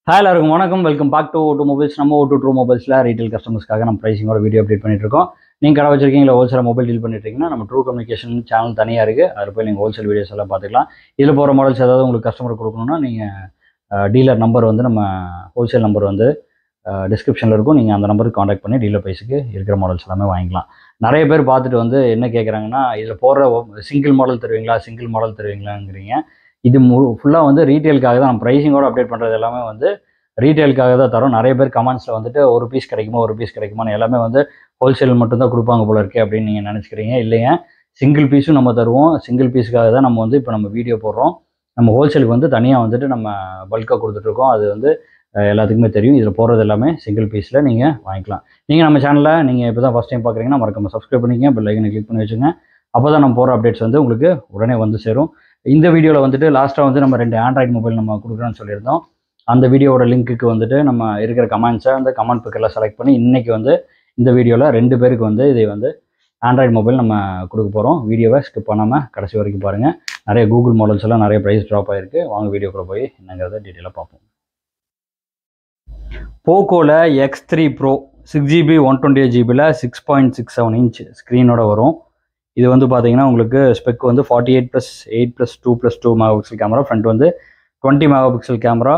Hi எல்லாருக்கும் வணக்கம். Welcome back to ஓட்டு மொபைல்ஸ். நம்ம ஓட்டு ட்ரூ மொபைல்ஸில் ரீட்டைல் கஸ்டமர்ஸ்க்காக நம்ம ப்ரைஸிங்கோட வீடியோ அப்டேட் பண்ணிட்டு இருக்கோம். நீங்கள் கடை வச்சிருக்கீங்களா, ஹோல்சேல் மொபைல் டீல் பண்ணிட்டு இருக்கீங்கன்னா நம்ம ட்ரூ கம்யூனிகேஷன் சேனல் தனியாக இருக்குது. அதில் போய் நீங்கள் ஹோல்சேல் வீடியோஸ் எல்லாம் பார்த்துக்கலாம். இதில் போகிற மாடல்ஸ் ஏதாவது உங்களுக்கு கஸ்டமர் கொடுக்கணும்னா நீங்கள் டீலர் நம்பர் வந்து நம்ம ஹோல்சேல் நம்பர் வந்து டிஸ்கிரிப்ஷனில் இருக்கும். நீங்கள் அந்த நம்பருக்கு காண்டாக்ட் பண்ணி டீலர் ப்ரைஸுக்கு இருக்கிற மாடல்ஸ் எல்லாமே வாங்கிக்கலாம். நிறைய பேர் பார்த்துட்டு வந்து என்ன கேட்குறாங்கன்னா, இதில் போடுற சிங்கிள் மாடல் தருவீங்களாங்கிறீங்க. இது ஃபுல்லாக வந்து ரீட்டெயிலுக்காக தான். நம்ம ப்ரைஸிங்கோட அப்டேட் பண்ணுறது எல்லாமே வந்து ரீட்டெயிலுக்காக தான் தரோம். நிறைய பேர் கமெண்ட்ஸில் வந்துட்டு ஒரு பீஸ் கிடைக்குமான்னு எல்லாமே வந்து ஹோல்சேல் மட்டும்தான் கொடுப்பாங்க போல இருக்கே அப்படின்னு நீங்கள் நினச்சிக்கிறீங்க. இல்லைங்க, சிங்கிள் பீஸும் நம்ம தருவோம். சிங்கிள் பீஸுக்காக தான் நம்ம வந்து இப்போ நம்ம வீடியோ போடுறோம். நம்ம ஹோல்சேலுக்கு வந்து தனியாக வந்துட்டு நம்ம பல்காக கொடுத்துட்ருக்கோம். அது வந்து எல்லாத்துக்குமே தெரியும். இதில் போடுறது எல்லாமே சிங்கிள் பீஸில் நீங்கள் வாங்கிக்கலாம். நீங்கள் நம்ம சேனலில் நீங்கள் இப்போ தான் ஃபஸ்ட் டைம் பார்க்குறீங்கன்னா மறக்காம சப்ஸ்கிரைப் பண்ணிக்கங்க, பெல் ஐக்கனை கிளிக் பண்ணி வச்சுங்க. அப்போ தான் நம்ம போகிற அப்டேட்ஸ் வந்து உங்களுக்கு உடனே வந்து சேரும். இந்த வீடியோவில் வந்துட்டு லாஸ்ட்டாக வந்து நம்ம 2 ஆண்ட்ராய்டு மொபைல் நம்ம கொடுக்குறோன்னு சொல்லியிருந்தோம். அந்த வீடியோவோட லிங்க்குக்கு வந்துட்டு நம்ம இருக்கிற கமெண்ட்ஸை அந்த கமெண்ட் புக்கெல்லாம் செலக்ட் பண்ணி இன்றைக்கி வந்து இந்த வீடியோவில் 2 பேருக்கு வந்து இதை வந்து ஆண்ட்ராய்டு மொபைல் நம்ம கொடுக்க போகிறோம். வீடியோவை ஸ்கிப் பண்ணாமல் கடைசி வரைக்கும் பாருங்கள். நிறைய கூகுள் மாடல்ஸ் எல்லாம் நிறைய ப்ரைஸ் ட்ராப் ஆகிருக்கு. வாங்க வீடியோக்குள்ளே போய் என்னங்கிறத டீட்டெயிலாக பார்ப்போம். போக்கோவில் X3 Pro 6GB 128GB 6.67 inch ஸ்க்ரீனோட வரும். இது வந்து பார்த்தீங்கன்னா உங்களுக்கு ஸ்பெக் வந்து 48+8+2+2 மெகாபிக்சல் கேமரா, ஃப்ரண்ட் வந்து 20 மெகாபிக்சல் கேமரா,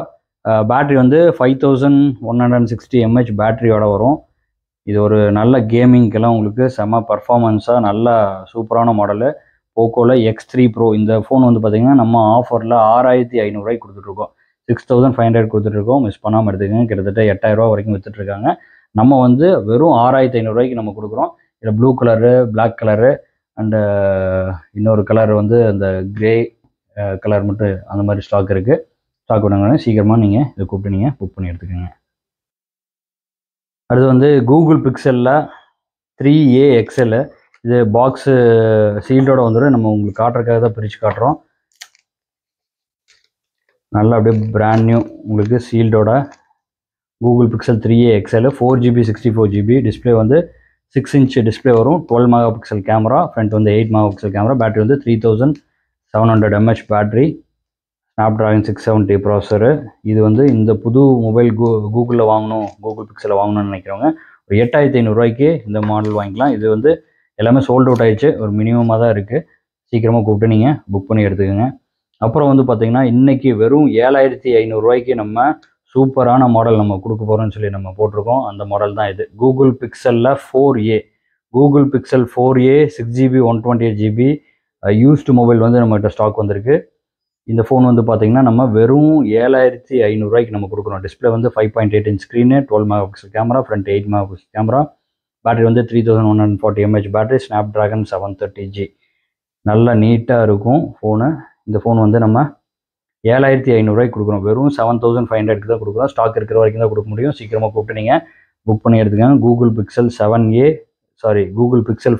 பேட்ரி வந்து 5160 mAh பேட்டரியோட வரும். இது ஒரு நல்ல கேமிங்க்கெல்லாம் உங்களுக்கு செம்ம பர்ஃபார்மன்ஸாக நல்ல சூப்பரான மாடலு போக்கோவில் X3 Pro. இந்த ஃபோன் வந்து பார்த்திங்கன்னா நம்ம ஆஃபரில் 6500 கொடுத்துட்ருக்கோம். 6500 கொடுத்துட்ருக்கோம். மிஸ் பண்ணாமல் எடுத்துக்கோங்க. கிட்டத்தட்ட 8000 வரைக்கும் விற்றுட்ருக்காங்க. நம்ம வந்து வெறும் 6500 நம்ம கொடுக்குறோம். இதில் blue colour, black colour and இன்னொரு கலர் வந்து அந்த கிரே கலர் மட்டும் அந்த மாதிரி ஸ்டாக் இருக்குது. ஸ்டாக் பண்ணாங்கன்னா சீக்கிரமாக நீங்கள் இதை கூப்பிட்டு நீங்கள் புக் பண்ணி எடுத்துக்கோங்க. அடுத்து வந்து கூகுள் பிக்சலில் 3A XL. இது பாக்ஸு சீல்டோட வந்துடும். நம்ம உங்களுக்கு காட்டுறதுக்காக தான் பிரித்து காட்டுறோம். நல்லா அப்படியே பிராண்ட் நியூ உங்களுக்கு சீல்டோட Google Pixel 3A XL 4GB 64GB display வந்து 6 இன்ச் டிஸ்பிளே வரும். 12 மெகாபிக்சல் கேமரா, ஃப்ரண்ட் வந்து 8 மெகாபிக்சல் கேமரா, பேட்டரி வந்து 3700 mAh பேட்டரி, ஸ்னாப்ட்ராகன் 670 ப்ராசரு. இது வந்து இந்த புது மொபைல் கூகுளில் வாங்கணும், கூகுள் பிக்சலில் வாங்கணும்னு நினைக்கிறவங்க ஒரு 8500 இந்த மாடல் வாங்கிக்கலாம். இது வந்து எல்லாமே சோல்ட் அவுட் ஆகிடுச்சு. ஒரு மினிமமாக தான் இருக்குது. சீக்கிரமாக கூப்பிட்டு நீங்கள் புக் பண்ணி எடுத்துக்கோங்க. அப்புறம் வந்து பார்த்திங்கன்னா இன்றைக்கி வெறும் 7500 நம்ம சூப்பரான மாடல் நம்ம கொடுக்க போகிறோம்னு சொல்லி நம்ம போட்டிருக்கோம். அந்த மாடல் தான் இது. கூகுள் பிக்சலில் 4A, Google Pixel 4A 6GB 128GB used mobile வந்து நம்மகிட்ட ஸ்டாக் வந்திருக்கு. இந்த ஃபோன் வந்து பார்த்திங்கன்னா நம்ம வெறும் 7500 நம்ம கொடுக்குறோம். டிஸ்பிளே வந்து 5.8 inch screen, 12 megapixel camera, front 8 megapixel camera, battery வந்து 3140 mAh பேட்டரி, ஸ்னாப்ட்ராகன் 730G. நல்லா நீட்டாக இருக்கும் ஃபோனு. இந்த ஃபோன் வந்து நம்ம 7500 கொடுக்குறோம். வெறும் 7500 தான் கொடுக்குறோம். ஸ்டாக் இருக்கிற வரைக்கும் தான் கொடுக்க முடியும். சீக்கிரமாக கூப்பிட்டு நீங்கள் புக் பண்ணி எடுத்துக்கோங்க. கூகுள் பிக்சல்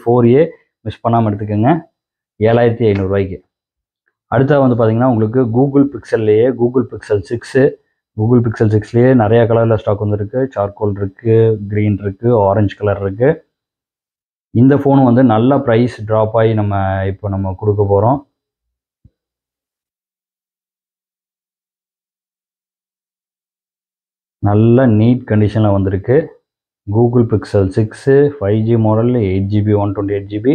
4A மிஸ் பண்ணாமல் எடுத்துக்கோங்க. 7500. அடுத்தது வந்து பார்த்திங்கன்னா உங்களுக்கு கூகுள் பிக்சல்லையே கூகுள் பிக்சல் 6லேயே நிறையா கலரில் ஸ்டாக் வந்துருக்கு. சார்கோல் இருக்குது, க்ரீன் இருக்குது, ஆரஞ்சு கலர் இருக்குது. இந்த ஃபோன் வந்து நல்ல ப்ரைஸ் ட்ராப் ஆகி இப்போ நம்ம கொடுக்க போகிறோம். நல்ல நீட் கண்டிஷனில் வந்திருக்கு. Google pixel 6 5G model, 8GB 128GB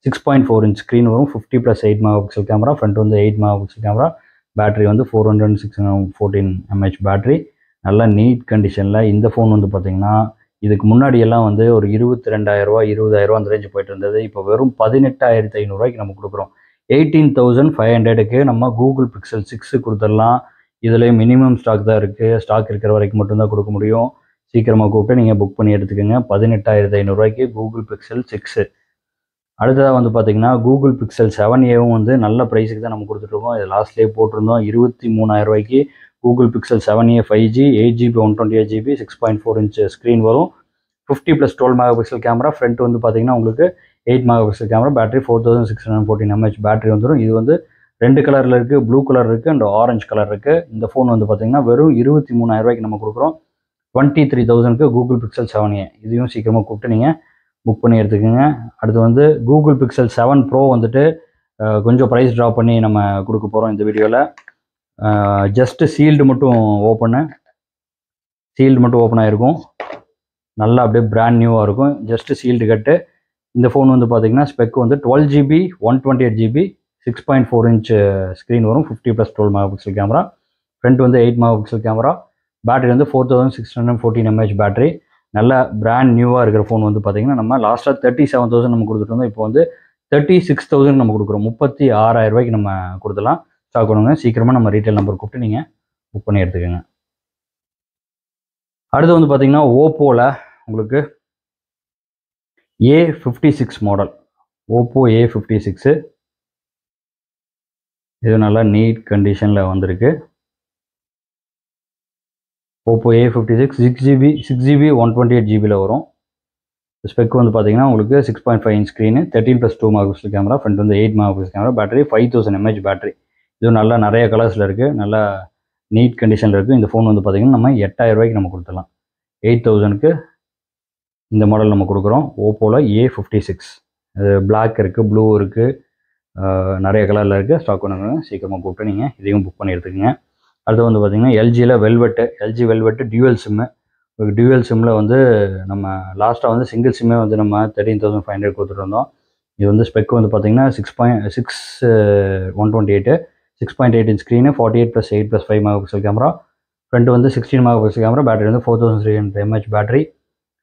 6.4 inch screen வரும். 50+8 மெகாபிக்சல் கேமரா, ஃப்ரண்ட் வந்து 8 மெகாபிக்சல் கேமரா, பேட்டரி வந்து 4614 mAh பேட்டரி. நல்ல நீட் கண்டிஷனில் இந்த ஃபோன் வந்து பார்த்திங்கன்னா இதுக்கு முன்னாடியெல்லாம் வந்து ஒரு 22,000 20,000 அந்த ரேஞ்சு போயிட்டு இருந்தது. இப்போ வெறும் 18,500 நம்ம கொடுக்குறோம். 18,500 நம்ம கூகுள் பிக்சல் 6 கொடுத்துடலாம். இதில் மினிமம் ஸ்டாக் தான் இருக்குது. ஸ்டாக் இருக்கிற வரைக்கும் மட்டும்தான் கொடுக்க முடியும். சீக்கிரமாக கூப்பிட்டு நீங்கள் புக் பண்ணி எடுத்துக்கோங்க. 18,500 கூகுள் பிக்சல் 6. அடுத்ததாக வந்து பார்த்திங்கன்னா கூகுள் பிக்சல் 7Aவும் வந்து நல்ல ப்ரைஸுக்கு தான் நம்ம கொடுத்துட்ருக்கோம். இது லாஸ்ட்லேயே போட்டிருந்தோம். 23,000 Google pixel 7A 5G 8GB 128GB 6.4 inch screen வரும். 50+12 மெகாபிக்சல் கேமரா, ஃப்ரண்ட் வந்து பார்த்திங்கன்னா உங்களுக்கு 8 megapixel camera, battery 4614 mAh battery வந்துடும். இது வந்து 2 கலரில் இருக்குது. ப்ளூ கலர் இருக்குது அண்ட் ஆரஞ்சு கலர் இருக்குது. இந்த ஃபோன் வந்து பார்த்திங்கன்னா வெறும் 23,000 நம்ம கொடுக்குறோம். 23,000 கூகுள் பிக்சல் 7A. இதையும் சீக்கிரமாக கூப்பிட்டு நீங்கள் புக் பண்ணி எடுத்துக்கோங்க. அடுத்து வந்து கூகுள் பிக்சல் 7 Pro வந்துட்டு கொஞ்சம் ப்ரைஸ் ட்ராப் பண்ணி நம்ம கொடுக்க போகிறோம் இந்த வீடியோவில். ஜஸ்ட்டு சீல்டு மட்டும் ஓப்பனு. சீல்டு மட்டும் ஓப்பன் ஆகிருக்கும். நல்லா அப்படியே பிராண்ட் நியூவாக இருக்கும். ஜஸ்ட்டு சீல்டு கட்டு. இந்த ஃபோன் வந்து பார்த்தீங்கன்னா ஸ்பெக் வந்து 12GB 128GB 6.4 inch ஸ்க்ரீன் வரும். 50+12 MP கேமரா. ஃப்ரண்ட் வந்து 8 MP கேமரா. பேட்டரி வந்து 4614 mAh பேட்டரி. நல்ல பிராண்ட் நியூவாக இருக்கிற ஃபோன் வந்து பார்த்தீங்கன்னா நம்ம லாஸ்ட்டாக 37,000 நம்ம கொடுத்துட்டு இருந்தோம். இப்போ வந்து 36,000 நம்ம கொடுக்குறோம். 36,000 ரூபாய்க்கு நம்ம கொடுத்துலாம். ஸ்டாக் பண்ணுங்க. சீக்கிரமாக நம்ம ரீட்டைல் நம்பர் கூப்பிட்டு நீங்கள் புக் பண்ணி எடுத்துக்கோங்க. அடுத்து வந்து பார்த்தீங்கன்னா ஓப்போவில் உங்களுக்கு A56 மாடல். ஓப்போ A56 இது நல்லா நீட் கண்டிஷனில் வந்திருக்கு. ஓப்போ A56 6GB 128GB வரும். ஸ்பெக் வந்து பார்த்தீங்கன்னா உங்களுக்கு 6.5 inch screen, 13+2 MP camera, front வந்து 8 MP camera, battery 5000 mAh battery. இது நல்லா நிறைய கலர்ஸில் இருக்குது. நல்லா நீட் கண்டிஷனில் இருக்குது. இந்த ஃபோன் வந்து பார்த்தீங்கன்னா நம்ம 8,000 ரூபாய்க்கு நம்ம கொடுத்துடலாம். 8,000க்கு இந்த மாடல் நம்ம கொடுக்குறோம். ஓப்போவில் A56 அது பிளாக் இருக்குது, ப்ளூ இருக்குது, நிறைய கலரில் இருக்குது. ஸ்டாக் பண்ணுங்க. சீக்கிரமாக கூப்பிட்டு நீங்கள் இதையும் புக் பண்ணி எடுத்துக்கங்க. அடுத்து வந்து பார்த்தீங்கன்னா எல்ஜியில் LG velvet dual sim. Dual சிம்மில் வந்து நம்ம லாஸ்ட்டாக வந்து சிங்கிள் சிம்மே வந்து நம்ம 13,500 கொடுத்துட்டு இருந்தோம். இது வந்து ஸ்பெக் வந்து பார்த்தீங்கன்னா 6.8 inch screen, 48+8+5 MP camera, front வந்து 16 MP கேமரா, பேட்டரி வந்து 4300 mAh பேட்டரி.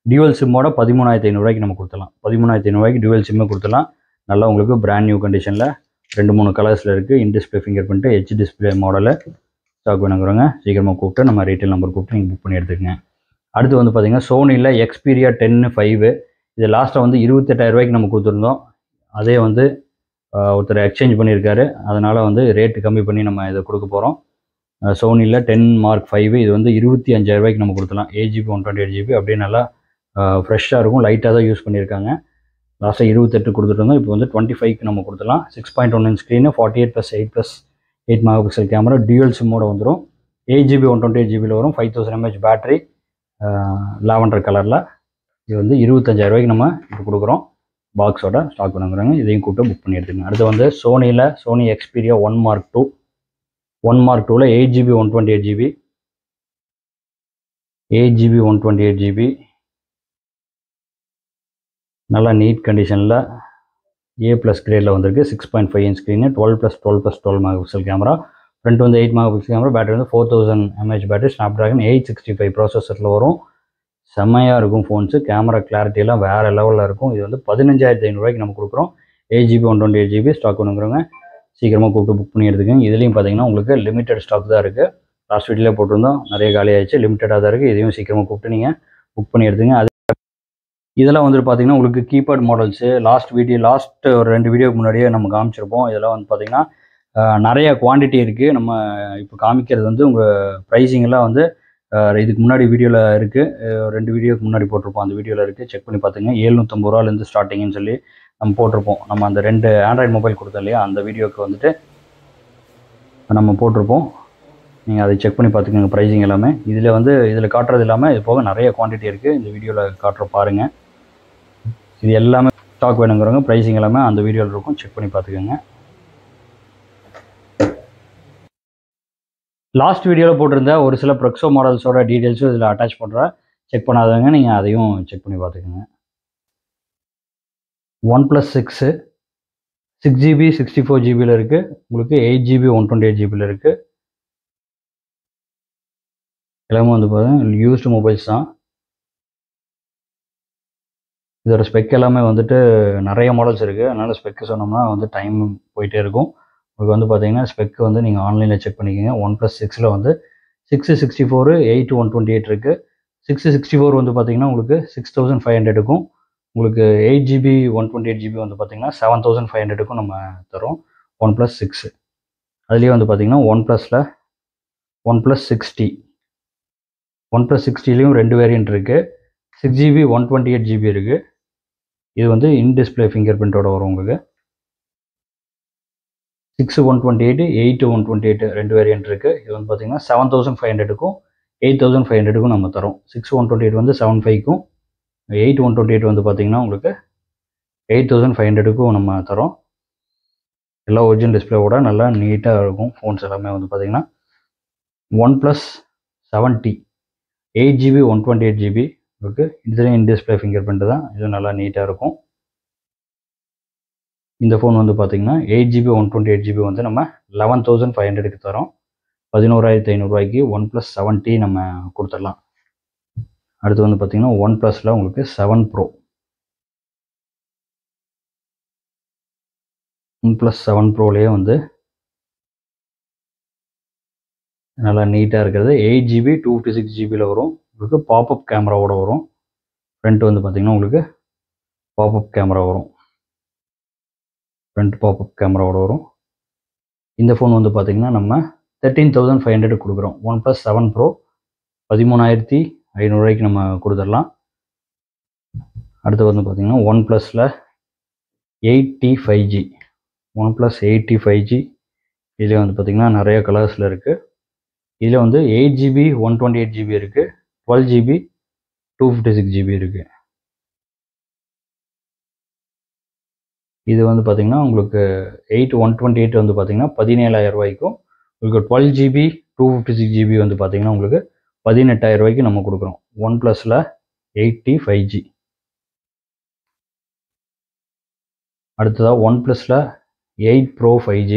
டியூவல் சிம்மோட 13,500 ரூபாய்க்கு நம்ம கொடுத்துலாம். 13,500 ரூபாய்க்கு டியூவல் சிம்மே கொடுத்துலாம். நல்லா உங்களுக்கு பிராண்ட் நியூ கண்டிஷனில் 2-3 கலர்ஸில் இருக்குது. In display finger print, H display model. Stock வேணுங்கிறவங்க சீக்கிரமாக கூப்பிட்டு நம்ம ரீட்டைல் நம்பர் கூப்பிட்டு நீங்கள் புக் பண்ணி எடுத்துக்கங்க. அடுத்து வந்து பார்த்தீங்கன்னா சோனியில் Xperia 10 5 இது லாஸ்ட்டாக வந்து 28,000 ரூபாய்க்கு நம்ம கொடுத்துருந்தோம். அதே வந்து ஒருத்தர் எக்ஸ்சேஞ்ச் பண்ணியிருக்காரு. அதனால் வந்து ரேட்டு கம்மி பண்ணி நம்ம இதை கொடுக்க போகிறோம். சோனியில் 10 Mark 5 இது வந்து 25,000 ரூபாய்க்கு நம்ம கொடுத்துலாம். 8GB 128GB அப்படியே நல்லா ஃப்ரெஷ்ஷாக இருக்கும். லைட்டாக தான் யூஸ் பண்ணியிருக்காங்க. லாஸ்ட்டாக 28 கொடுத்துட்டு இருந்தோம். இப்போ வந்து 25க்கு நம்ம கொடுத்துலாம். 6.1 inch screen, 48+8+8 MP camera, dual சிம்மோட வந்துடும். 8GB 128GBயில் வரும். 5000 mAh பேட்டரி, லாவெண்டர் கலரில். இது வந்து 25,000 ரூபாய்க்கு நம்ம இப்போ கொடுக்குறோம். பாக்ஸோட ஸ்டாக் பண்ணுங்கிறாங்க. இதையும் கூப்பிட்டு புக் பண்ணி எடுத்துக்கங்க. அடுத்து வந்து சோனி Xperia 1 Mark 2. 1 Mark 2ல் 8GB 128GB 128GB நல்லா நீட் கண்டிஷனில் A+ கிரேடில் வந்திருக்கு. 6.5 inch screen, 12+12+12 MP camera, front வந்து 8 MP கேமரா, பேட்டரி வந்து 4000 mAh பேட்டரி, Snapdragon 865 ப்ராசஸரில் வரும். செம்மையாக இருக்கும் ஃபோன்ஸு. கேமரா கிளாரிட்டியெல்லாம் வேறு லெவலில் இருக்கும். இது வந்து 15,500 ரூபாய்க்கு நம்ம கொடுக்குறோம். 8GB 128GB ஸ்டாக் பண்ணுங்கிறவங்க சீக்கிரமாக கூப்பிட்டு புக் பண்ணி எடுத்துக்கோங்க. இதுலேயும் பார்த்தீங்கன்னா உங்களுக்கு லிமிட்டட் ஸ்டாக் தான் இருக்குது. லாஸ்ட் வீடியோவில் போட்டிருந்தோம், நிறைய காலி ஆயிடுச்சு. லிமிட்டடாக தான் இருக்குது. இதையும் சீக்கிரமாக கூப்பிட்டு நீங்கள் புக் பண்ணி எடுத்துங்க. இதெல்லாம் வந்துட்டு பார்த்தீங்கன்னா உங்களுக்கு கீபேட் மாடல்ஸு லாஸ்ட் ஒரு 2 வீடியோக்கு முன்னாடியே நம்ம காமிச்சிருப்போம். இதெல்லாம் வந்து பார்த்தீங்கன்னா நிறைய குவான்டிட்டி இருக்குது. நம்ம இப்போ காமிக்கிறது வந்து உங்கள் ப்ரைஸிங்கெல்லாம் வந்து இதுக்கு முன்னாடி வீடியோவில் இருக்குது. 2 வீடியோக்கு முன்னாடி போட்டிருப்போம். அந்த வீடியோவில் இருக்குது. செக் பண்ணி பார்த்துங்க. 750 ரூபாலேருந்து ஸ்டார்டிங்னு சொல்லி நம்ம போட்டிருப்போம். நம்ம அந்த 2 ஆண்ட்ராய்டு மொபைல் கொடுத்தோம் இல்லையா, அந்த வீடியோக்கு வந்துட்டு நம்ம போட்டிருப்போம். நீங்கள் அதை செக் பண்ணி பார்த்துக்கோங்க ப்ரைஸிங் எல்லாமே. இதில் காட்டுறது இல்லாமல் இது போக நிறைய குவான்டிட்டி இருக்குது. இந்த வீடியோவில் காட்டுற பாருங்கள். இது எல்லாமே ஸ்டாக் வேணுங்கிறவங்க ப்ரைஸிங் எல்லாமே அந்த வீடியோவில் இருக்கும். செக் பண்ணி பார்த்துக்கோங்க. லாஸ்ட் வீடியோவில் போட்டிருந்த ஒரு சில ப்ரெக்ஸோ மாடல்ஸோட டீட்டெயில்ஸும் இதில் அட்டாச் பண்ணுறேன். செக் பண்ணாதவங்க நீங்கள் அதையும் செக் பண்ணி பார்த்துக்கோங்க. OnePlus 6 6GB 64GBயில் இருக்குது. உங்களுக்கு 8GB 128GBயில் இருக்குது. எல்லாமே வந்து பார்த்தீங்கன்னா யூஸ்டு மொபைல்ஸ் தான். இதோட ஸ்பெக் எல்லாமே வந்துட்டு நிறைய மாடல்ஸ் இருக்குது. அதனால் ஸ்பெக்கு சொன்னோம்னா வந்து டைம் போயிட்டே இருக்கும். உங்களுக்கு வந்து பார்த்தீங்கன்னா ஸ்பெக் வந்து நீங்கள் ஆன்லைனில் செக் பண்ணிக்கோங்க. OnePlus 6ல் வந்து 664 8 128 இருக்குது. 664 வந்து பார்த்தீங்கன்னா உங்களுக்கு 6500க்கும், உங்களுக்கு 8GB 128GB வந்து பார்த்தீங்கன்னா 7500க்கும் நம்ம தரோம். OnePlus 6 அதுலேயே வந்து பார்த்தீங்கன்னா OnePlus 60 OnePlus 60லேயும் 2 வேரியன்ட் இருக்குது. 6GB 128GB இருக்குது. இது வந்து இன் டிஸ்பிளே ஃபிங்கர் பிரிண்டோட வரும். உங்களுக்கு 6 128 8 128 2 வேரியன்ட் இருக்குது. இது வந்து பார்த்தீங்கன்னா 7500க்கும் 8500க்கும் நம்ம தரோம். 6 128 வந்து 75க்கும், 8 128 வந்து பார்த்தீங்கன்னா உங்களுக்கு 8500க்கும் நம்ம தரோம். எல்லாம் ஒரிஜினல் டிஸ்பிளேவோட நல்லா நீட்டாக இருக்கும் ஃபோன்ஸ் எல்லாமே வந்து பார்த்தீங்கன்னா. OnePlus 7T 8GB 128GB இருக்குது. இதுலேயும் இன் டிஸ்பிளே ஃபிங்கர் பிரிண்ட் தான். இது நல்லா நீட்டாக இருக்கும். இந்த ஃபோன் வந்து பார்த்திங்கன்னா 8GB 128GB வந்து நம்ம 11,500க்கு தரோம். 11,500 ரூபாய்க்கு OnePlus 7T நம்ம கொடுத்துடலாம். அடுத்து வந்து பார்த்திங்கன்னா OnePlusல உங்களுக்கு 7 Pro. OnePlus 7 Proலேயே வந்து நல்லா நீட்டாக இருக்கிறது. 8GB 256GBயில் வரும். உங்களுக்கு பாப்அப் கேமராவோட வரும். ஃப்ரண்ட் வந்து பார்த்திங்கன்னா உங்களுக்கு பாப்அப் கேமரா வரும். ஃப்ரண்ட் பாப்அப் கேமராவோட வரும். இந்த ஃபோன் வந்து பார்த்திங்கன்னா நம்ம 13,500 கொடுக்குறோம். OnePlus 7 Pro 13,500 ரூபாய்க்கு நம்ம கொடுத்துடலாம். அடுத்து வந்து பார்த்திங்கன்னா OnePlusல 8T 5G. OnePlus 8T 5G இதில் வந்து பார்த்திங்கன்னா நிறைய கலர்ஸில் இருக்குது. இதில் வந்து 8GB 128GB இருக்குது, 12GB 256GB இருக்குது. இது வந்து பார்த்திங்கன்னா உங்களுக்கு 128 வந்து பார்த்திங்கன்னா 17,000 ரூபாய்க்கும், உங்களுக்கு 12GB 256GB வந்து பார்த்திங்கன்னா உங்களுக்கு 18,000 ரூபாய்க்கு நம்ம கொடுக்குறோம். OnePlusல 8T 5G. அடுத்ததாக OnePlusல 8 Pro 5G.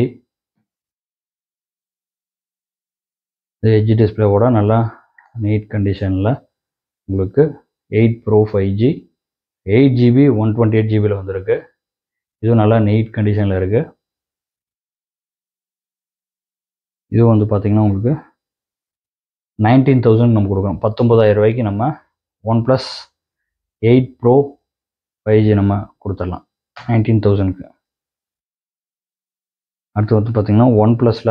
இது எட்ஜ் டிஸ்பிளேவோட நல்லா நீட் கண்டிஷனில் உங்களுக்கு 8 Pro 5G 8GB 128GBயில் வந்திருக்கு. இதுவும் நல்லா நீட் கண்டிஷனில் இருக்குது. இது வந்து பார்த்திங்கன்னா உங்களுக்கு 19,000 நம்ம கொடுக்குறோம். 19,000 ரூபாய்க்கு நம்ம OnePlus 8 Pro 5G நம்ம கொடுத்துடலாம் 19,000க்கு. அடுத்து வந்து பார்த்திங்கன்னா OnePlusல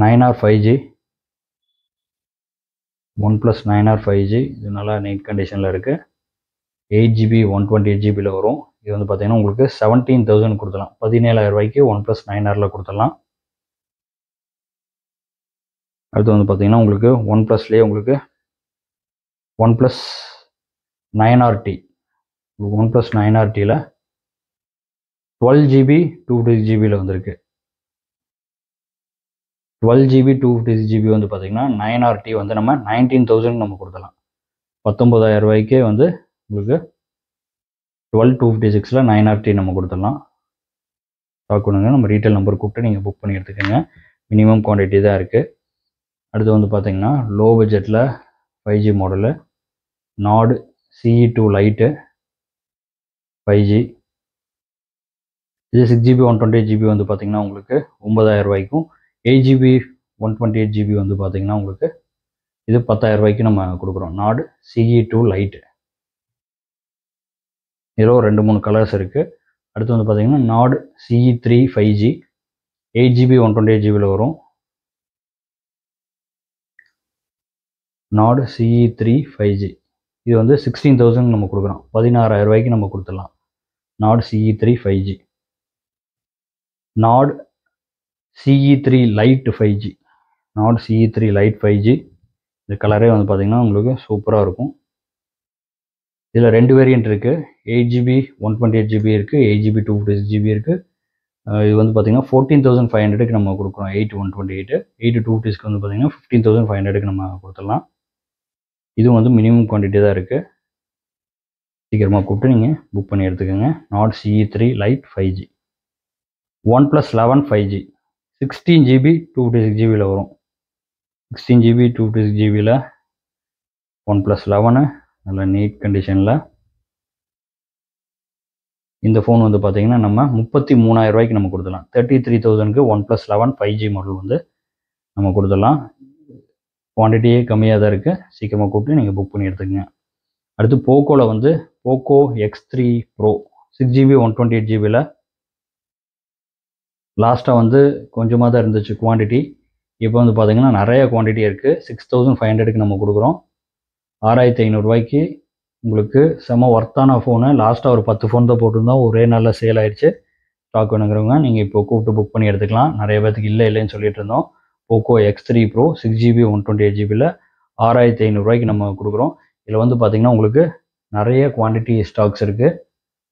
9R 5G. OnePlus 9R 5G இது நல்லா நீட் கண்டிஷனில் இருக்குது. 8GB 128GBயில் வரும். இது வந்து பார்த்திங்கன்னா உங்களுக்கு 17,000 கொடுத்துடலாம். 17,000 ரூபாய்க்கு OnePlus 9Rல கொடுத்துடலாம். அடுத்து வந்து பார்த்திங்கன்னா உங்களுக்கு OnePlusலேயே உங்களுக்கு OnePlus 9RT. OnePlus 9RTயில் 12GB 256GBயில் வந்திருக்கு. 12GB 256GB வந்து பார்த்திங்கன்னா 9RT வந்து நம்ம 19,000 நம்ம கொடுத்துடலாம். 19,000 ரூபாய்க்கே வந்து உங்களுக்கு 12/256ல் 9RT நம்ம கொடுத்துடலாம். ஸ்டாக் பண்ணுங்க. நம்ம ரீட்டைல் நம்பர் கூப்பிட்டு நீங்கள் புக் பண்ணி எடுத்துக்கோங்க. மினிமம் குவான்டிட்டி தான் இருக்குது. அடுத்து வந்து பார்த்திங்கன்னா லோ பட்ஜெட்டில் 5G model not CE2 light 5G. இது 6GB 128GB வந்து பார்த்திங்கன்னா உங்களுக்கு 9,000 ரூபாய்க்கும், 8GB 128GB வந்து பார்த்திங்கன்னா உங்களுக்கு இது 10,000 ரூபாய்க்கு நம்ம கொடுக்குறோம். Not CE2 light. இதில் ஒரு 2-3 கலர்ஸ் இருக்குது. அடுத்து வந்து பார்த்திங்கன்னா நாட் CE3 5G 8GB 128GBயில் வரும். நாட் CE3 5G இது வந்து 16,000 நம்ம கொடுக்குறோம். 16,000 ரூபாய்க்கு நம்ம கொடுத்துடலாம். Not CE3 5G. Not CE3 light 5G. Not CE3 light 5G இந்த கலரே வந்து பார்த்திங்கன்னா உங்களுக்கு சூப்பராக இருக்கும். இதில் 2 வேரியண்ட் இருக்குது. 8GB 128GB இருக்குது, 8GB 256GB இருக்குது. இது வந்து பார்த்திங்கன்னா 14,500க்கு நம்ம கொடுக்குறோம். 8 128 8 256 வந்து பார்த்திங்கன்னா 15,500க்கு நம்ம கொடுத்துடலாம். இதுவும் வந்து மினிமம் குவான்டிட்டி தான் இருக்குது. சீக்கிரமாக கூப்பிட்டு நீங்கள் புக் பண்ணி எடுத்துக்கோங்க. Not CE3 light 5G. OnePlus 11 5G 16GB 256GBயில் வரும். 16GB 256GBயில் OnePlus 11 நல்ல நீட் கண்டிஷனில். இந்த ஃபோன் வந்து பார்த்திங்கன்னா நம்ம 33,000 ரூபாய்க்கு நம்ம கொடுத்துடலாம். 33,000க்கு OnePlus 11 5G மாடல் வந்து நம்ம கொடுத்துடலாம். குவான்டிட்டியே கம்மியாக தான் இருக்குது. சீக்கிரமாக கூப்பிட்டு நீங்கள் புக் பண்ணி எடுத்துக்கங்க. அடுத்து போக்கோவில் வந்து போக்கோ X3 Pro 6GB 128GBயில் லாஸ்ட்டாக வந்து கொஞ்சமாக தான் இருந்துச்சு குவான்டிட்டி. இப்போ வந்து பார்த்திங்கன்னா நிறைய குவான்டிட்டி இருக்குது. 6,500க்கு நம்ம கொடுக்குறோம். 6,500 ரூபாய்க்கு உங்களுக்கு செம்ம ஒர்த்தான ஃபோனு. லாஸ்ட்டாக ஒரு 10 ஃபோன் தான் போட்டிருந்தோம். ஒரே நாளில் சேல் ஆயிடுச்சு. ஸ்டாக் வேணுங்கிறவங்க நீங்கள் இப்போ கூப்பிட்டு புக் பண்ணி எடுத்துக்கலாம். நிறைய பேருக்கு இல்லைன்னு சொல்லிட்டு இருந்தோம். போக்கோ X3 Pro 6GB 128GBயில் 6,500 ரூபாய்க்கு நம்ம கொடுக்குறோம். இதில் வந்து பார்த்திங்கன்னா உங்களுக்கு நிறைய குவான்டிட்டி ஸ்டாக்ஸ் இருக்குது.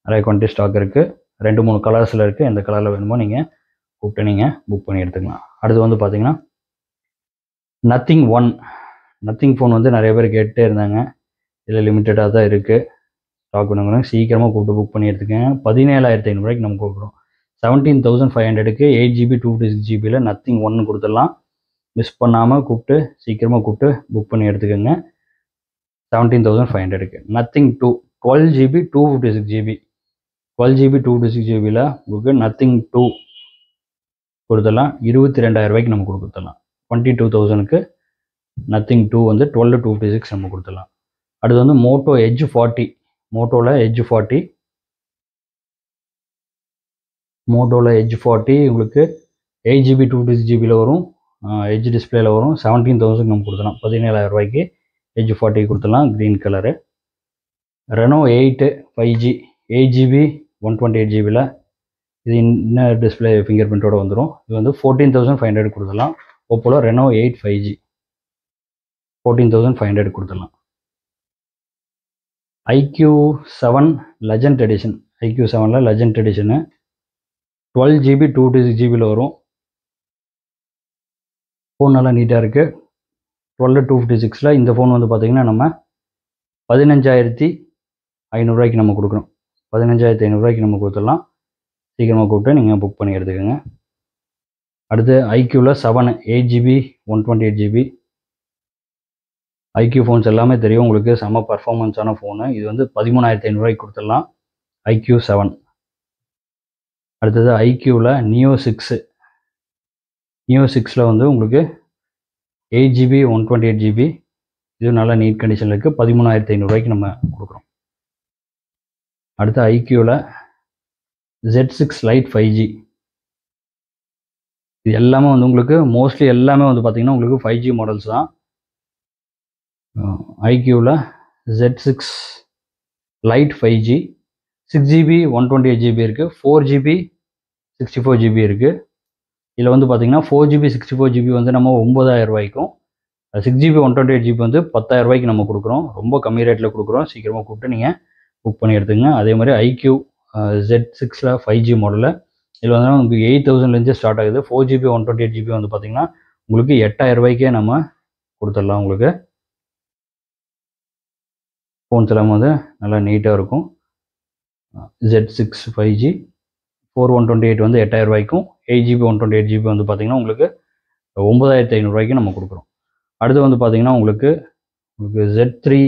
நிறைய குவான்டிட்டி ஸ்டாக் இருக்குது. 2-3 கலர்ஸில் இருக்குது. எந்த கலரில் வேணுமோ நீங்கள் கூப்பிட்டு நீங்கள் புக் பண்ணி எடுத்துக்கலாம். அடுத்து வந்து பார்த்திங்கன்னா Nothing 1 நத்திங் ஃபோன் வந்து நிறைய பேர் கேட்டுட்டே இருந்தாங்க. இதில் லிமிட்டடாக தான் இருக்குது. ஸ்டாக் வேணுங்கிறவங்க சீக்கிரமாக கூப்பிட்டு புக் பண்ணி எடுத்துக்கோங்க. 17,500 நம்ம கொடுக்குறோம். 17,500க்கு 8GB 256GB நத்திங் 1 கொடுத்துடலாம். மிஸ் பண்ணாமல் கூப்பிட்டு சீக்கிரமாக கூப்பிட்டு புக் பண்ணி எடுத்துக்கோங்க. 17,500க்கு நத்திங் 2 12GB 256GB 12GB 256GBயில் உங்களுக்கு நத்திங் 2 கொடுத்துடலாம். 22,000 நம்ம கொடுத்துடலாம். 22,000க்கு நத்திங் 2 வந்து 12 256 நம்ம கொடுத்துடலாம். அடுத்து வந்து மோட்டோ எட்ஜ் 40 மோட்டோவில் எட்ஜ் 40 உங்களுக்கு 8GB 256GBயில் வரும். எட்ஜ் டிஸ்பிளேயில் வரும். 17,000 நம்ம கொடுத்துடலாம். 17,000 எட்ஜ் 40 கொடுத்துடலாம். Green colour. Reno 8 5G 8GB 128GBயில் இது இன்னர் டிஸ்பிளே ஃபிங்கர் பிரிண்ட்டோடு வந்துடும். இது வந்து 14,500 கொடுத்துடலாம். ஓப்போவில் ரெனோ 8 5G 14,500 கொடுத்துடலாம். IQ7 லெஜண்ட் எடிஷன் IQ7ல் லெஜண்ட் எடிஷனு 12GB 256GBயில் வரும். ஃபோன் நல்லா நீட்டாக இருக்குது. 12 256ல் இந்த ஃபோன் வந்து பார்த்திங்கன்னா நம்ம 15,500 நம்ம கொடுக்குறோம். 15,500 நம்ம கொடுத்துடலாம். சீக்கிரமாக கூப்பிட்டு நீங்கள் புக் பண்ணி எடுத்துக்கோங்க. அடுத்து IQவில் 7 8GB 128GB IQ ஃபோன்ஸ் எல்லாமே தெரியும் உங்களுக்கு. செம்ம பர்ஃபார்மன்ஸான ஃபோனு. இது வந்து 13,500 கொடுத்துடலாம். IQ7. அடுத்தது IQவில் நியோ 6ல் வந்து உங்களுக்கு 8GB 128GB இது நல்லா நீட் கண்டிஷனில் இருக்குது. 13,500 நம்ம கொடுக்குறோம். அடுத்து IQவில் Z6 Lite 5G இது எல்லாமே வந்து உங்களுக்கு மோஸ்ட்லி எல்லாமே வந்து பார்த்திங்கன்னா உங்களுக்கு 5G மாடல்ஸ் தான். IQவில் Z6 Lite 5G 6GB 128GB இருக்குது. 4GB 64GB இருக்குது. இதில் வந்து பார்த்திங்கன்னா 4GB 64GB வந்து நம்ம 9,000 6GB 128GB வந்து 10,000 நம்ம கொடுக்குறோம். ரொம்ப கம்மி ரேட்டில் கொடுக்குறோம். சீக்கிரமாக கூப்பிட்டு நீங்கள் புக் பண்ணி எடுத்துங்க. அதே மாதிரி IQ Z6ல் 5G மாடலில் இதில் வந்து உங்களுக்கு 8,000லேருந்து ஸ்டார்ட் ஆகுது. 4GB 128GB வந்து பார்த்திங்கன்னா உங்களுக்கு 8,000 நம்ம கொடுத்துடலாம். உங்களுக்கு ஃபோன்ஸ் எல்லாமே வந்து நல்லா நீட்டாக இருக்கும். Z6 5G 4128 வந்து 8,000 8GB 128GB வந்து பார்த்திங்கன்னா உங்களுக்கு 9,500 நம்ம கொடுக்குறோம். அடுத்து வந்து பார்த்திங்கன்னா உங்களுக்கு Z3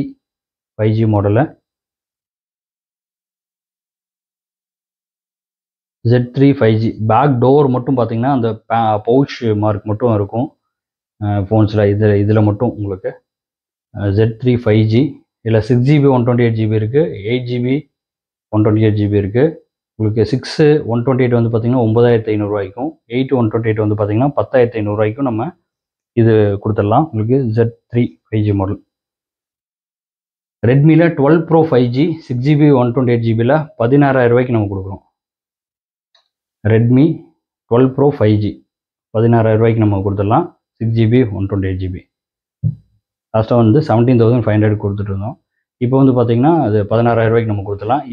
5G மாடலில் Z3 5G பேக் டோர் மட்டும் பார்த்திங்கன்னா அந்த பவுச் மார்க் மட்டும் இருக்கும் ஃபோன்ஸில். இதில் மட்டும் உங்களுக்கு Z3 5G இதில் 6GB 128GB இருக்குது. 8GB 128GB இருக்குது. உங்களுக்கு 6 128 வந்து பார்த்திங்கன்னா 9,500 8 128 வந்து பார்த்திங்கன்னா 10,500 நம்ம இது கொடுத்துடலாம். உங்களுக்கு Z3 5G model. ரெட்மியில் 12 Pro 5G 6GB 128GBயில் 16,000 நம்ம கொடுக்குறோம். ரெட்மி 12 Pro 5G 16,000 நம்ம கொடுத்துடலாம். 6GB 128GB. லாஸ்ட்டாக வந்து 17,500 கொடுத்துட்டு இருந்தோம். இப்போ வந்து பார்த்திங்கன்னா அது 16,000 நம்ம கொடுத்துடலாம்.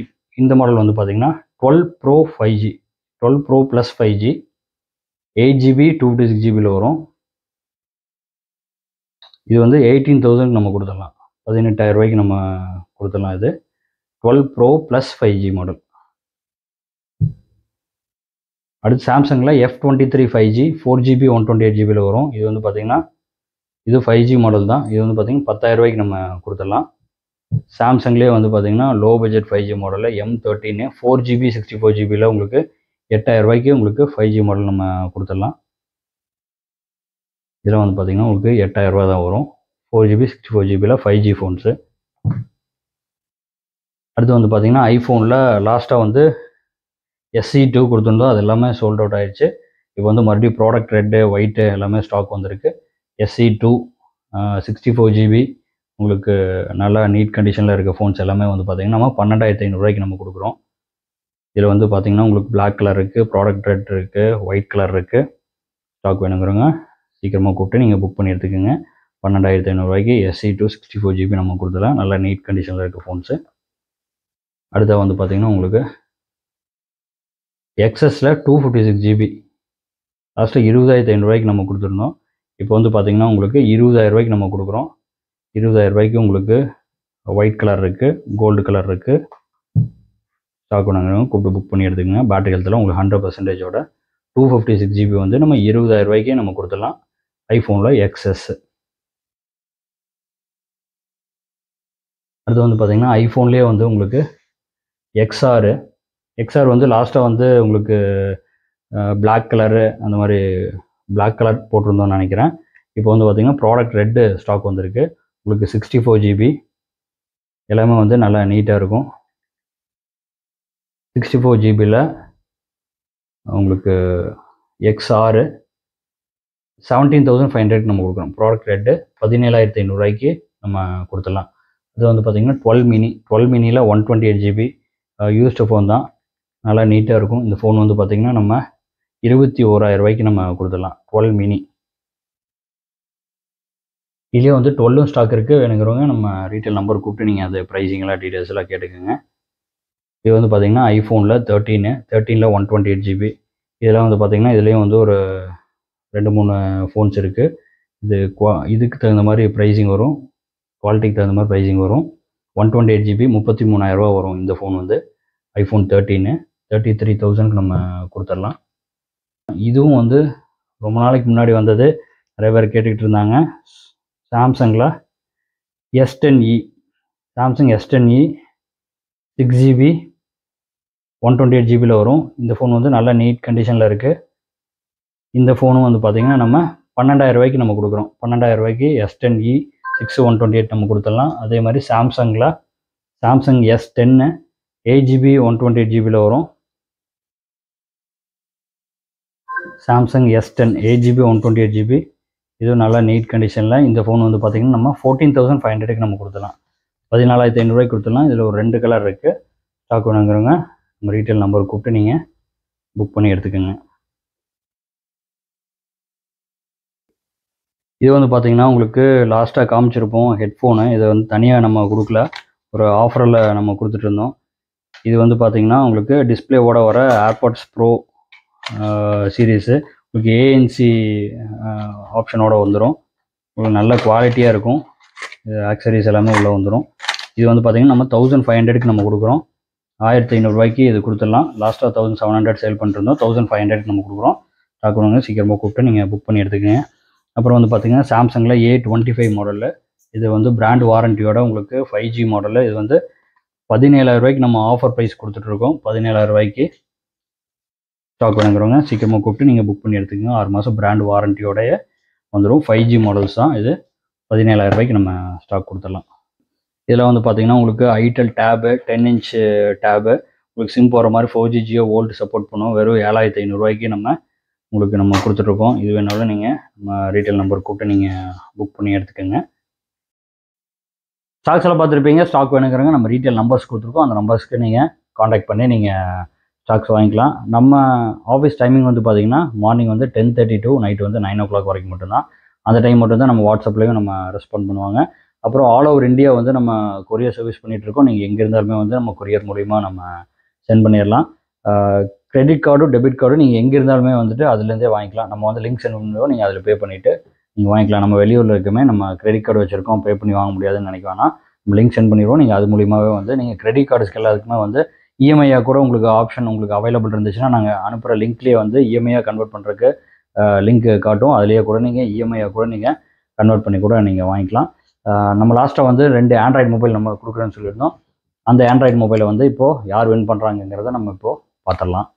இந்த மாடல் வந்து பார்த்திங்கன்னா 12 Pro 5G 12 Pro + 5G 8GB 256GBயில் வரும். இது வந்து 18,000 நம்ம கொடுத்துடலாம். 18,000 நம்ம கொடுத்துடலாம். இது 12 Pro + 5G மாடல். அடுத்து சாம்சங்கில் F23 5G 4GB 128GBயில் வரும். இது வந்து பார்த்திங்கன்னா இது 5G மாடல் தான். இது வந்து பார்த்திங்கன்னா 10,000 நம்ம கொடுத்துடலாம். சாம்சங்லேயே வந்து பார்த்திங்கன்னா லோ பட்ஜெட் 5G மாடலில் M13 4GB 64GBயில் உங்களுக்கு 8,000 உங்களுக்கு 5G மாடல் நம்ம கொடுத்துடலாம். இதில் வந்து பார்த்திங்கன்னா உங்களுக்கு 8,000 தான் வரும். 4GB 64GBயில் 5G phones. அடுத்து வந்து பார்த்திங்கன்னா ஐஃபோனில் லாஸ்ட்டாக வந்து SE2 கொடுத்துருந்தோம். அது எல்லாமே சோல்ட் அவுட் ஆகிடுச்சு. இப்போ வந்து மறுபடியும் ப்ராடக்ட் ரெட்டு ஒயிட்டு எல்லாமே ஸ்டாக் வந்திருக்கு. SE2 64GB உங்களுக்கு நல்லா நீட் கண்டிஷனில் இருக்க ஃபோன்ஸ் எல்லாமே வந்து பார்த்திங்கன்னா நம்ம 12,500 நம்ம கொடுக்குறோம். இதில் வந்து பார்த்திங்கன்னா உங்களுக்கு பிளாக் கலர் இருக்குது, ப்ராடக்ட் ரெட் இருக்குது, ஒயிட் கலர் இருக்குது. ஸ்டாக் வேணுங்கிறவங்க சீக்கிரமாக கூப்பிட்டு நீங்கள் புக் பண்ணி எடுத்துக்கோங்க. 12,500 SE2 64GB நம்ம கொடுத்துலாம். நல்லா நீட் கண்டிஷனில் இருக்க ஃபோன்ஸு. அடுத்த வந்து பார்த்திங்கன்னா உங்களுக்கு XSல 256GB லாஸ்ட்டில் 20,500 நம்ம கொடுத்துருந்தோம். இப்போ வந்து பார்த்திங்கன்னா உங்களுக்கு 20,000 நம்ம கொடுக்குறோம். 20,000 ரூபாய்க்கு உங்களுக்கு ஒயிட் கலர் இருக்குது, கோல்டு கலர் இருக்குது. ஸ்டாக் வேணுங்கிறவங்க கூப்பிட்டு புக் பண்ணி எடுத்துக்கங்க. பேட்டரி ஹெல்த்தில் உங்களுக்கு 100%ஓட 256 GB வந்து நம்ம 20,000 ரூபாய்க்கே நம்ம கொடுத்துடலாம். ஐஃபோனில் எக்ஸ்எஸ். அடுத்து வந்து பார்த்திங்கன்னா ஐஃபோன்லேயே வந்து உங்களுக்கு எக்ஸ்ஆர் வந்து லாஸ்ட்டாக வந்து உங்களுக்கு பிளாக் கலரு அந்த மாதிரி பிளாக் கலர் போட்டிருந்தோம்னு நினைக்கிறேன். இப்போ வந்து பார்த்திங்கன்னா ப்ராடக்ட் ரெட்டு ஸ்டாக் வந்திருக்கு. உங்களுக்கு 64 GB எல்லாமே வந்து நல்லா நீட்டாக இருக்கும். 64 GBயில் உங்களுக்கு எக்ஸ்ஆர் 17,500 நம்ம கொடுக்குறோம். ப்ராடக்ட் ரெட்டு 17,500 ரூபாய்க்கு நம்ம கொடுத்துடலாம். இது வந்து பார்த்திங்கன்னா 12 மினியில் 128 GB யூஸ்டு ஃபோன் தான், நல்லா நீட்டாக இருக்கும். இந்த ஃபோன் வந்து பார்த்திங்கன்னா நம்ம 21,000 ரூபாய்க்கு நம்ம கொடுத்துடலாம். 12 மினி. இதுலேயே வந்து 12 ஸ்டாக் இருக்குது. வேணுங்கிறவங்க நம்ம ரீட்டைல் நம்பர் கூப்பிட்டு நீங்கள் அது ப்ரைஸிங்கெல்லாம் டீட்டெயில்ஸ் எல்லாம் கேட்டுக்கோங்க. இது வந்து பார்த்திங்கன்னா ஐஃபோனில் 13ல் 128 GB. இதெல்லாம் வந்து பார்த்திங்கன்னா இதுலேயும் வந்து ஒரு 2-3 ஃபோன்ஸ் இருக்குது. இதுக்கு தகுந்த மாதிரி ப்ரைஸிங் வரும், குவாலிட்டிக்கு தகுந்த மாதிரி ப்ரைஸிங் வரும். 128 GB 33,000 ரூபா வரும். இந்த ஃபோன் வந்து ஐஃபோன் 33,000க்கு நம்ம கொடுத்துடலாம். இதுவும் வந்து ரொம்ப நாளைக்கு முன்னாடி வந்தது, நிறைய பேர் கேட்டுக்கிட்டு இருந்தாங்க. சாம்சங்கில் S10e, சாம்சங் S10e 6 GB 128 GBயில் வரும். இந்த ஃபோன் வந்து நல்ல நீட் கண்டிஷனில் இருக்குது. இந்த ஃபோனும் வந்து பார்த்திங்கன்னா நம்ம 12,000 ரூபாய்க்கு நம்ம கொடுக்குறோம். 12,000 ரூபாய்க்கு S10e 6 128 நம்ம கொடுத்துடலாம். அதே மாதிரி சாம்சங் S10 8 GB 128 GBயில் வரும். சாம்சங் S10 8 GB 128 GB இதுவும் நல்லா நீட் கண்டிஷனில். இந்த ஃபோன் வந்து பார்த்திங்கன்னா நம்ம 14,500க்கு நம்ம கொடுத்துடலாம். 14,500 ரூபாய்க்கு கொடுத்துடலாம். இதில் ஒரு 2 கலர் இருக்குது. ஸ்டாக் வேணுங்கிறவங்க நம்ம ரீட்டைல் நம்பர் கூப்பிட்டு நீங்கள் புக் பண்ணி எடுத்துக்கோங்க. இது வந்து பார்த்திங்கன்னா உங்களுக்கு லாஸ்ட்டாக காமிச்சிருப்போம் ஹெட்ஃபோனு. இதை வந்து தனியாக நம்ம கொடுக்கல, ஒரு ஆஃபரில் நம்ம கொடுத்துட்டு இருந்தோம். இது வந்து பார்த்திங்கன்னா உங்களுக்கு டிஸ்பிளேவோட வர ஏர்பாட்ஸ் ப்ரோ சீரீஸு. உங்களுக்கு ANC ஆப்ஷனோடு வந்துடும். உங்களுக்கு நல்ல குவாலிட்டியாக இருக்கும். ஆக்சரிஸ் எல்லாமே உள்ளே வந்துடும். இது வந்து பார்த்திங்கன்னா நம்ம 1,500க்கு நம்ம கொடுக்குறோம். 1,500 ரூபாய்க்கு இது கொடுத்துடலாம். லாஸ்ட்டாக 1,700 சேல் பண்ணிருந்தோம். 1,500க்கு நம்ம கொடுக்குறோம். ஸ்டாக் வேணுங்க சீக்கிரமாக கூப்பிட்டு நீங்கள் புக் பண்ணி எடுத்துக்கங்க. அப்புறம் வந்து பார்த்திங்கன்னா சாம்சங்கில் A25 மாடலில் இது வந்து பிராண்ட் வாரண்டியோட உங்களுக்கு 5G மாடலில் இது வந்து 17,000 ரூபாய்க்கு நம்ம ஆஃபர் ப்ரைஸ் கொடுத்துட்ருக்கோம். 17,000 ரூபாய்க்கு ஸ்டாக் வேணுங்கிறவங்க சீக்கிரமாக கூப்பிட்டு நீங்கள் புக் பண்ணி எடுத்துக்கோங்க. 6 மாதம் பிராண்ட் வாரண்டியோடைய வந்துடும். 5G மாடல்ஸ் தான் இது. 17,000 ரூபாய்க்கு நம்ம ஸ்டாக் கொடுத்துடலாம். இதில் வந்து பார்த்திங்கன்னா உங்களுக்கு ஐடெல் டேபு 10 இன்ச் டேபு உங்களுக்கு சிம் போகிற மாதிரி 4G ஜியோ வோல்ட் சப்போர்ட் பண்ணுவோம். வெறும் 7,500 ரூபாய்க்கு உங்களுக்கு நம்ம கொடுத்துட்ருக்கோம். இது வேணாலும் நீங்கள் நம்ம ரீட்டைல் நம்பர் கூப்பிட்டு நீங்கள் புக் பண்ணி எடுத்துக்கோங்க. ஸ்டாக்ஸ் எல்லாம் பார்த்துருப்பீங்க. ஸ்டாக் வேணுங்கிறவங்க நம்ம ரீட்டைல் நம்பர்ஸ் கொடுத்துருக்கோம். அந்த நம்பர்ஸ்க்கு நீங்கள் காண்டாக்ட் பண்ணி நீங்கள் ஸ்டாக்ஸ் வாங்கிக்கலாம். நம்ம ஆஃபீஸ் டைமிங் வந்து பார்த்திங்கன்னா மார்னிங் வந்து 10:30 to நைட் வந்து 9 o'clock வரைக்கும் மட்டும்தான். அந்த டைம் மட்டும்தான் நம்ம வாட்ஸ்அப்லேயும் நம்ம ரெஸ்பாண்ட் பண்ணுவாங்க. அப்புறம் ஆல் ஓவர் இந்தியா வந்து நம்ம கொரியர் சர்வீஸ் பண்ணிகிட்ருக்கோம். நீங்கள் எங்கே இருந்தாலுமே வந்து நம்ம கொரியர் மூலிமா நம்ம சென்ட் பண்ணிடலாம். கிரெடிட் கார்டும் டெபிட் கார்டும் நீங்கள் எங்கே இருந்தாலுமே வந்துட்டு அதுலேருந்தே வாங்கிக்கலாம். நம்ம வந்து லிங்க் சென்ட் பண்ணுவோம், நீங்கள் அதில் பே பண்ணிவிட்டு நீங்கள் வாங்கிக்கலாம். நம்ம வெளியூரில் இருக்குமே நம்ம கிரெடிட் கார்டு வச்சுருக்கோம், பே பண்ணி வாங்க முடியாதுன்னு நினைக்க வேணாம். நம்ம லிங்க் சென்ட் பண்ணிடுவோம். நீங்கள் அது மூலியமாகவே வந்து நீங்கள் கிரெடிட் கார்டுஸ்க்கு எல்லாத்துக்குமே வந்து இஎம்ஐயாக கூட உங்களுக்கு ஆப்ஷன் உங்களுக்கு அவைலபிள் இருந்துச்சுன்னா நாங்கள் அனுப்புகிற லிங்க்லேயே வந்து இஎம்ஐயாக கன்வெர்ட் பண்ணுறதுக்கு லிங்க் காட்டும். அதுலேயே கூட நீங்கள் இஎம்ஐயாக கூட நீங்கள் கன்வெர்ட் பண்ணி கூட நீங்கள் வாங்கிக்கலாம். நம்ம லாஸ்ட்டாக வந்து 2 ஆண்ட்ராய்டு மொபைல் நம்ம கொடுக்குறேன்னு சொல்லியிருந்தோம். அந்த ஆண்ட்ராய்டு மொபைலை வந்து இப்போது யார் வின் பண்ணுறாங்கிறத நம்ம இப்போது பார்த்துடலாம்.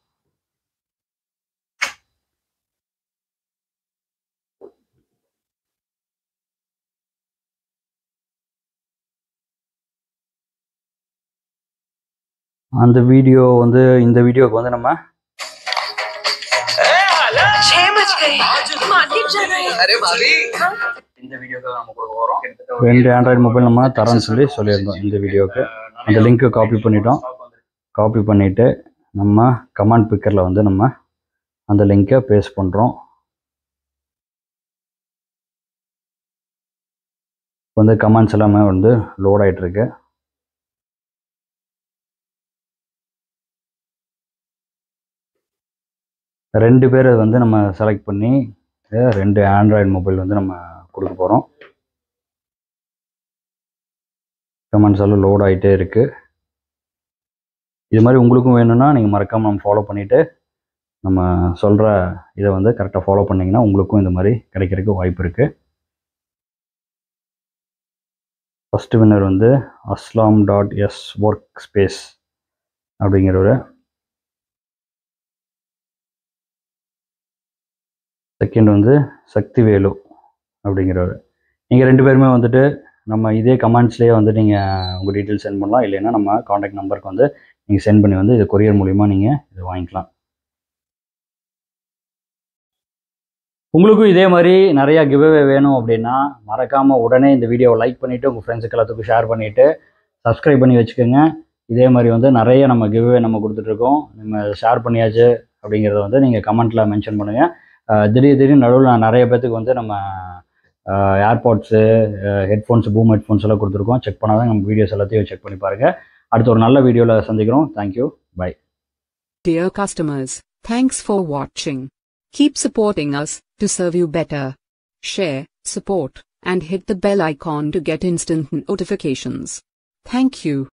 அந்த வீடியோ வந்து இந்த வீடியோக்கு வந்து நம்ம இந்த வீடியோக்கு நம்ம கொடுக்க போகிறோம். 2 ஆண்ட்ராய்டு மொபைல் நம்ம தரேன்னு சொல்லியிருந்தோம். இந்த வீடியோக்கு அந்த லிங்க்கை காப்பி பண்ணிட்டோம். காப்பி பண்ணிவிட்டு நம்ம கமெண்ட் பிக்கரில் வந்து நம்ம அந்த லிங்க்கை பேஸ்ட் பண்ணுறோம். வந்து கமெண்ட்ஸ் எல்லாமே வந்து லோட் ஆகிட்டுருக்கு. ரெண்டு பேரை வந்து நம்ம செலக்ட் பண்ணி 2 ஆண்ட்ராய்டு மொபைல் வந்து நம்ம கொடுக்க போகிறோம். கமெண்ட்ஸ் எல்லாம் லோட் ஆகிட்டே இருக்குது. இது மாதிரி உங்களுக்கும் வேணும்னா நீங்கள் மறக்காமல் நம்ம ஃபாலோ பண்ணிவிட்டு நம்ம சொல்கிற இதை வந்து கரெக்டாக ஃபாலோ பண்ணிங்கன்னா உங்களுக்கும் இந்த மாதிரி கிடைக்கிறதுக்கு வாய்ப்பு இருக்குது. ஃபஸ்ட்டு வின்னர் வந்து aslam.s workspace அப்படிங்கிறவர். செகண்ட் வந்து சக்திவேலு அப்படிங்கிறவர். நீங்கள் 2 பேருமே வந்துட்டு நம்ம இதே கமெண்ட்ஸ்லேயே வந்து நீங்கள் உங்கள் டீட்டெயில்ஸ் சென்ட் பண்ணலாம். இல்லைன்னா நம்ம காண்டாக்ட் நம்பருக்கு வந்து நீங்கள் சென்ட் பண்ணி வந்து இது கொரியர் மூலிமா நீங்கள் இதை வாங்கிக்கலாம். உங்களுக்கும் இதே மாதிரி நிறையா கிவ்அவே வேணும் அப்படின்னா மறக்காமல் உடனே இந்த வீடியோவை லைக் பண்ணிவிட்டு உங்கள் ஃப்ரெண்ட்ஸுக்கு எல்லாத்துக்கும் ஷேர் பண்ணிவிட்டு சப்ஸ்கிரைப் பண்ணி வச்சுக்கோங்க. இதே மாதிரி வந்து நிறைய நம்ம கிவ்அவே நம்ம கொடுத்துட்ருக்கோம். நம்ம ஷேர் பண்ணியாச்சு அப்படிங்கிறத வந்து நீங்கள் கமெண்ட்டில் மென்ஷன் பண்ணுங்கள். திடீர்னு நடுவில் நிறைய பேர்த்துக்கு வந்து நம்ம ஏர்பாட்ஸு, ஹெட்ஃபோன்ஸ், பூம் ஹெட்ஃபோன்ஸ் எல்லாம் கொடுத்துருக்கோம். செக் பண்ணாதான் நம்ம வீடியோஸ் எல்லாத்தையும் செக் பண்ணி பாருங்கள். அடுத்த ஒரு நல்ல வீடியோவில் சந்திக்கிறோம். Thank you, bye. Dear customers, thanks for watching. Keep supporting us to serve you better. Share, support, and hit the bell icon to get instant notifications. Thank you.